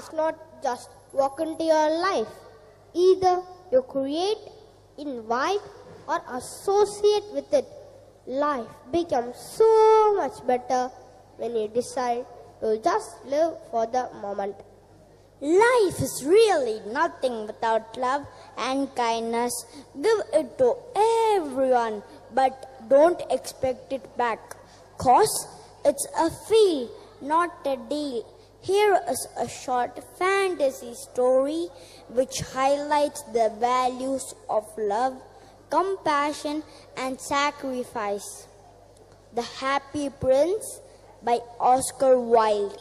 does not just walk into your life. Either you create, invite, or associate with it. Life becomes so much better when you decide to just live for the moment. Life is really nothing without love and kindness. Give it to everyone, but don't expect it back. 'Cause it's a feel, not a deal. Here is a short fantasy story which highlights the values of love, compassion, and sacrifice. The Happy Prince by Oscar Wilde.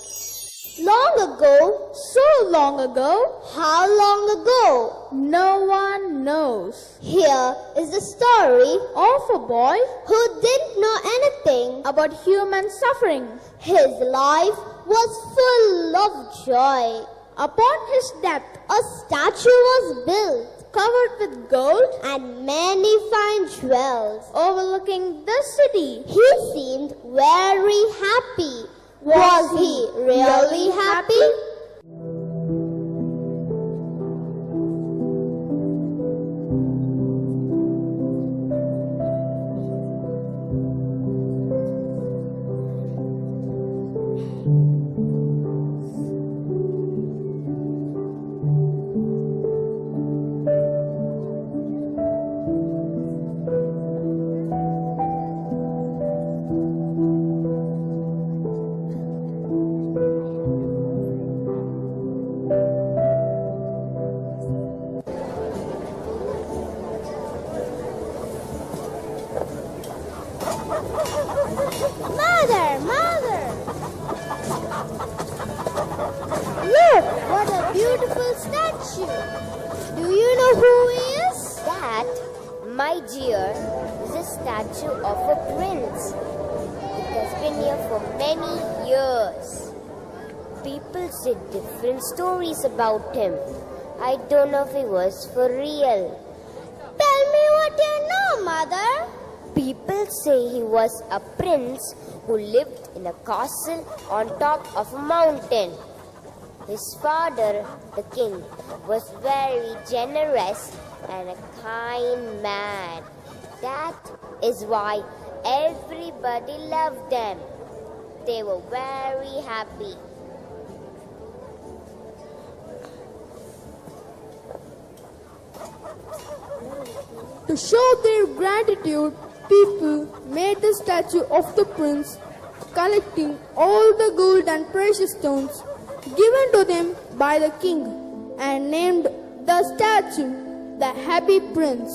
Long ago, so long ago, how long ago? No one knows. Here is the story Of a boy who didn't know anything. about human suffering. His life was full of joy. Upon his death, A statue was built covered with gold, and many fine jewels. overlooking the city. He seemed very happy. Was he really happy? Mother! Look, what a beautiful statue. Do you know who he is? That, my dear, is a statue of a prince. It has been here for many years. People say different stories about him. I don't know if he was for real. Tell me what you know, Mother. People say he was a prince who lived in a castle on top of a mountain. His father, the king, was very generous and a kind man. That is why everybody loved them. They were very happy. To show their gratitude, people made the statue of the prince, collecting all the gold and precious stones given to them by the king, and named the statue the Happy Prince.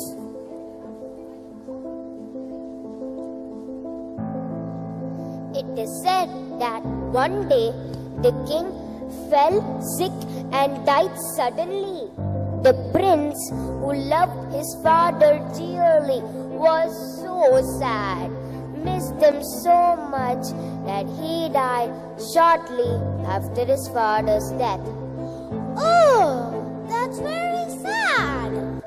It is said that one day the king fell sick and died suddenly. The prince, who loved his father dearly, was so sad, missed him so much that he died shortly after his father's death. Oh, that's very sad.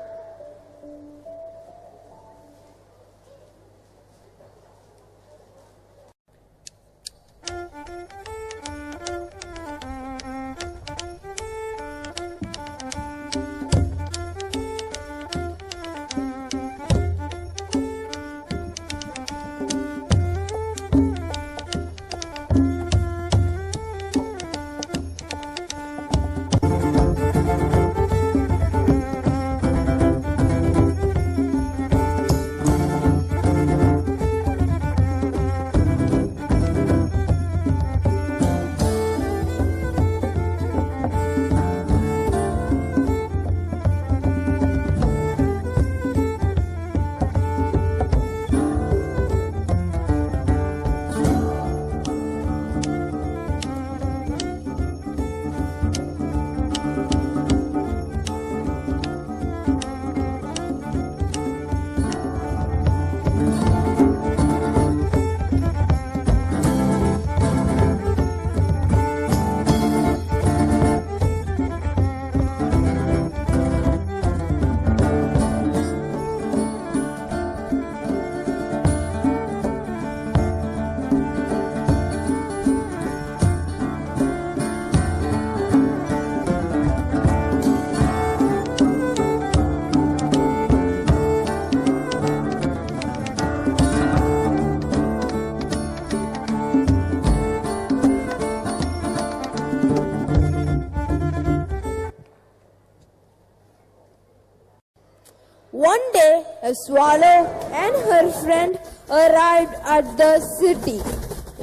One day, a swallow and her friend arrived at the city.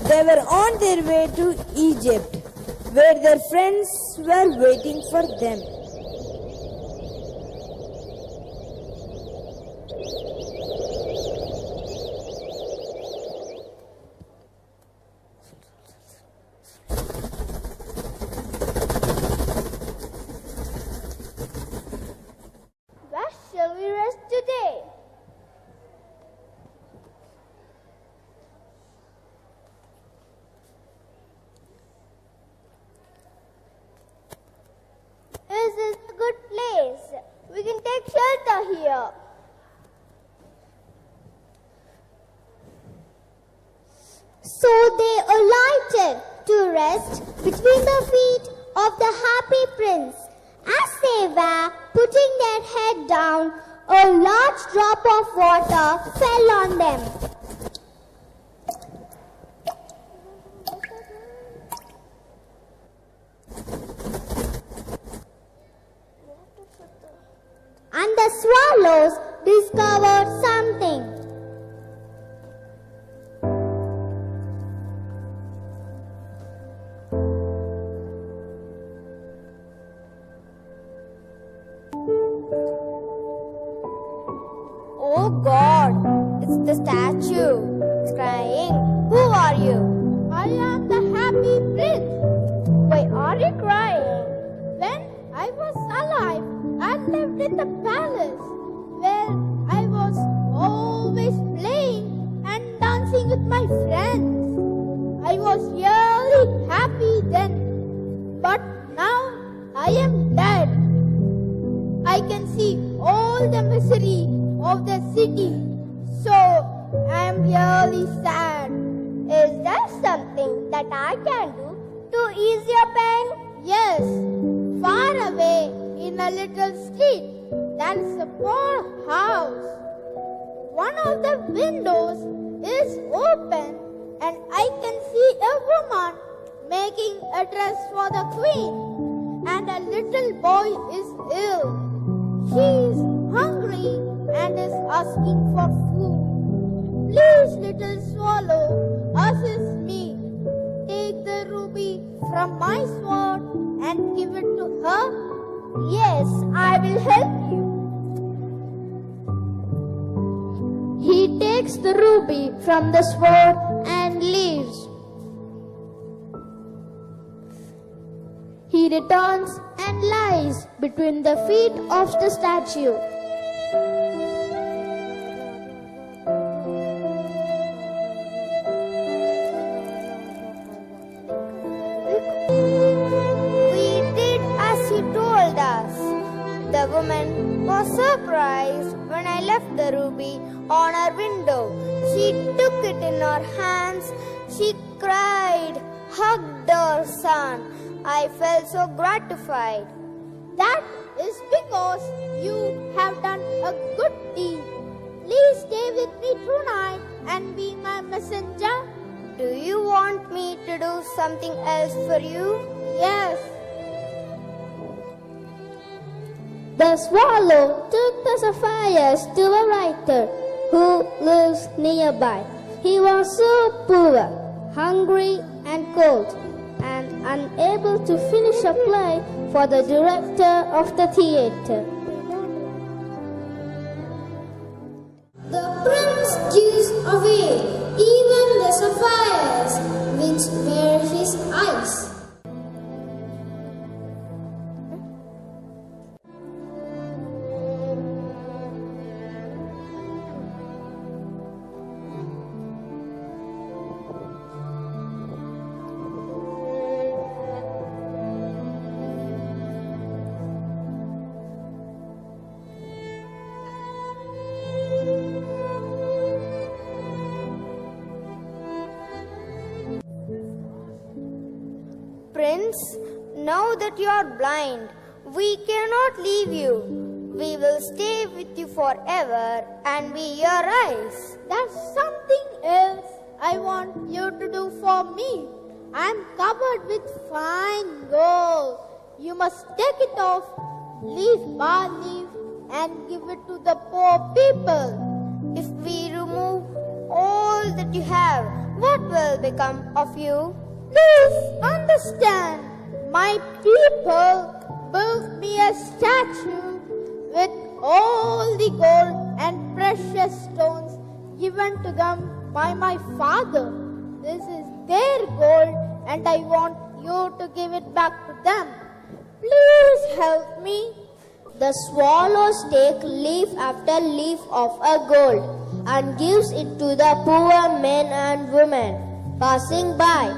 They were on their way to Egypt, where their friends were waiting for them. Where shall we rest today? This is a good place. We can take shelter here. So they alighted to rest between the feet of the happy prince. As they were putting their head down, a large drop of water fell on them. And the swallows discovered something. Oh God, it's the statue. It's crying. Who are you? I am the happy prince. Why are you crying? When I was alive, I lived in the palace where I was always playing and dancing with my friends. I was really happy then, but now I am dead. I can see all the misery of the city, so I am really sad. Is there something that I can do to ease your pain? Yes, far away in a little street, there is a poor house. One of the windows is open and I can see a woman making a dress for the queen, and a little boy is ill. She is hungry and is asking for food. Please, little swallow, assist me. Take the ruby from my sword and give it to her. Yes, I will help you. He takes the ruby from the sword and leaves. He returns and lies between the feet of the statue. We did as you told us. The woman was surprised when I left the ruby on her window. She took it in her hands. She cried, hugged her son. I felt so gratified. That is because you have done a good deed. Please stay with me tonight and be my messenger. Do you want me to do something else for you? Yes. The swallow took the sapphires to a writer who lives nearby. He was so poor, hungry and cold, and unable to finish a play for the director of the theater. The prince gives away even the sapphires which were his eyes. Prince, now that you are blind, we cannot leave you. We will stay with you forever and be your eyes. There's something else I want you to do for me. I'm covered with fine gold. You must take it off leaf by leaf and give it to the poor people. If we remove all that you have, what will become of you? Please understand, my people built me a statue with all the gold and precious stones given to them by my father. This is their gold and I want you to give it back to them. Please help me. The swallows take leaf after leaf of a gold and gives it to the poor men and women passing by.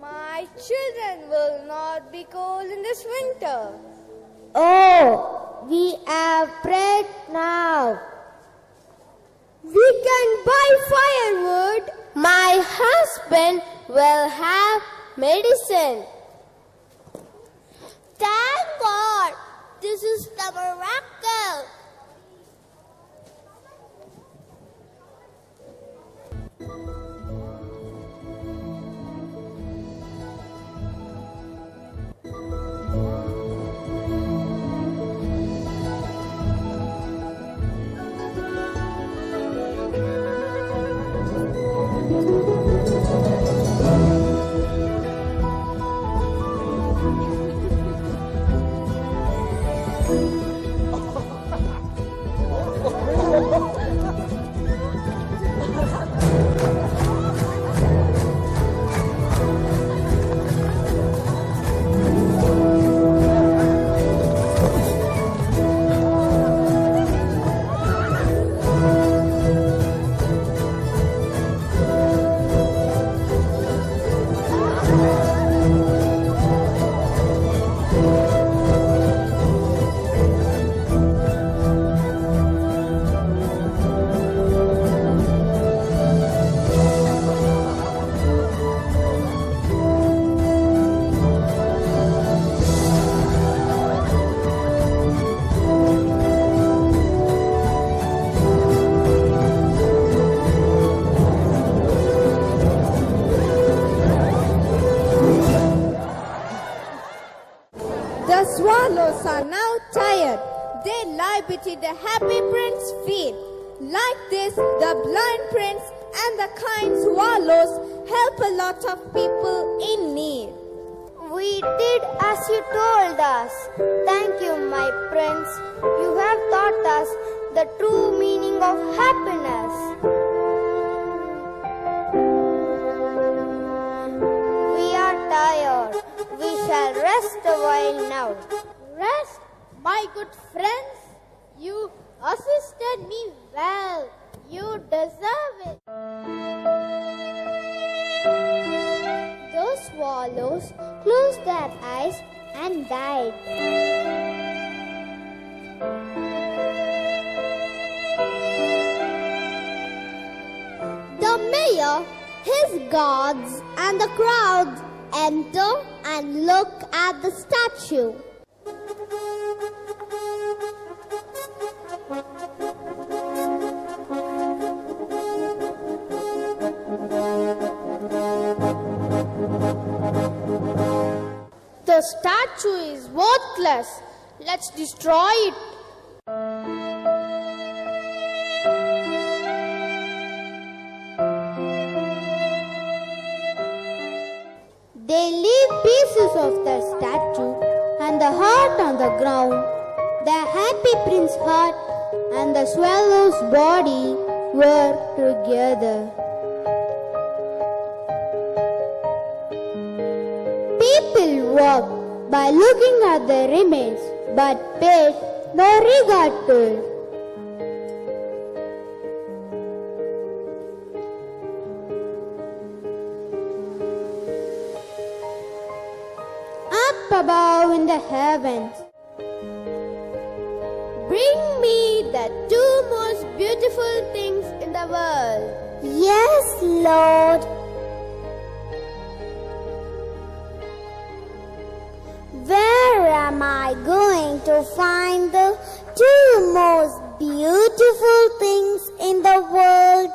My children will not be cold in this winter. Oh, we have bread now. We can buy firewood. My husband will have medicine. Thank God, this is the miracle. The swallows are now tired. They lie beneath the happy prince's feet. Like this, the blind prince and the kind swallows help a lot of people in need. We did as you told us. Thank you, my prince. You have taught us the true meaning of happiness. We are tired. We shall rest a while now. Rest, my good friends. You assisted me well. You deserve it. Those swallows closed their eyes and died. The mayor, his guards, and the crowd enter and look at the statue. The statue is worthless. Let's destroy it. They leave pieces of the statue and the heart on the ground. The happy prince's heart and the swallow's body were together. People walked by looking at the remains but paid no regard to it. Up above in the heavens, Bring me the two most beautiful things in the world. Yes, Lord. Where am I going to find the two most beautiful things in the world?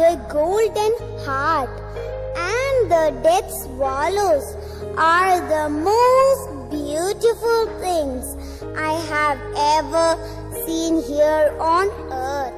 the golden heart and the death swallows are the most beautiful things I have ever seen here on earth.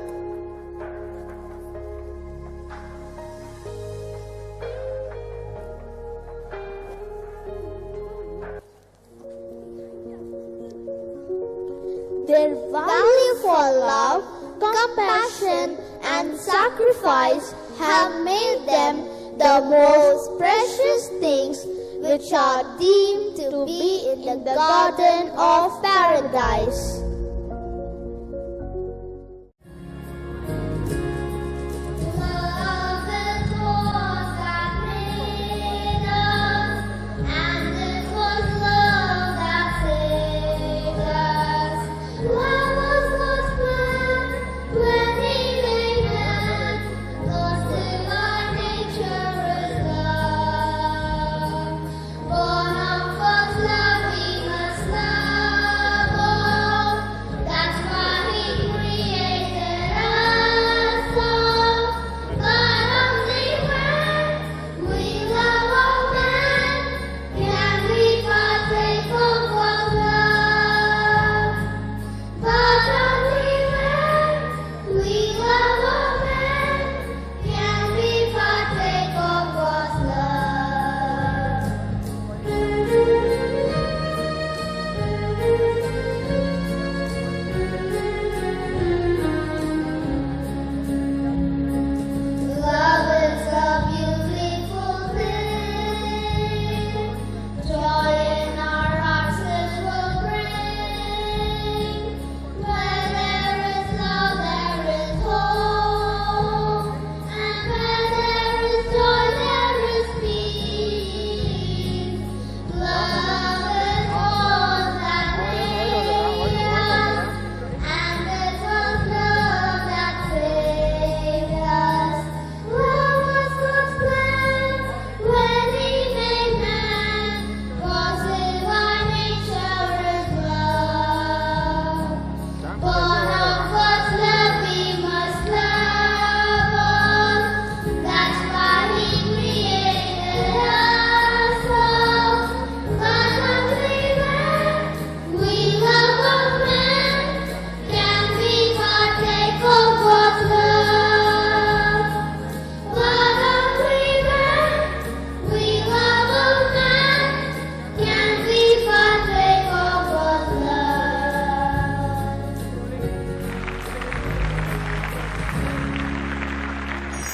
Their value for love, compassion, and sacrifice have made them the most precious things which are deemed to be in the garden of paradise.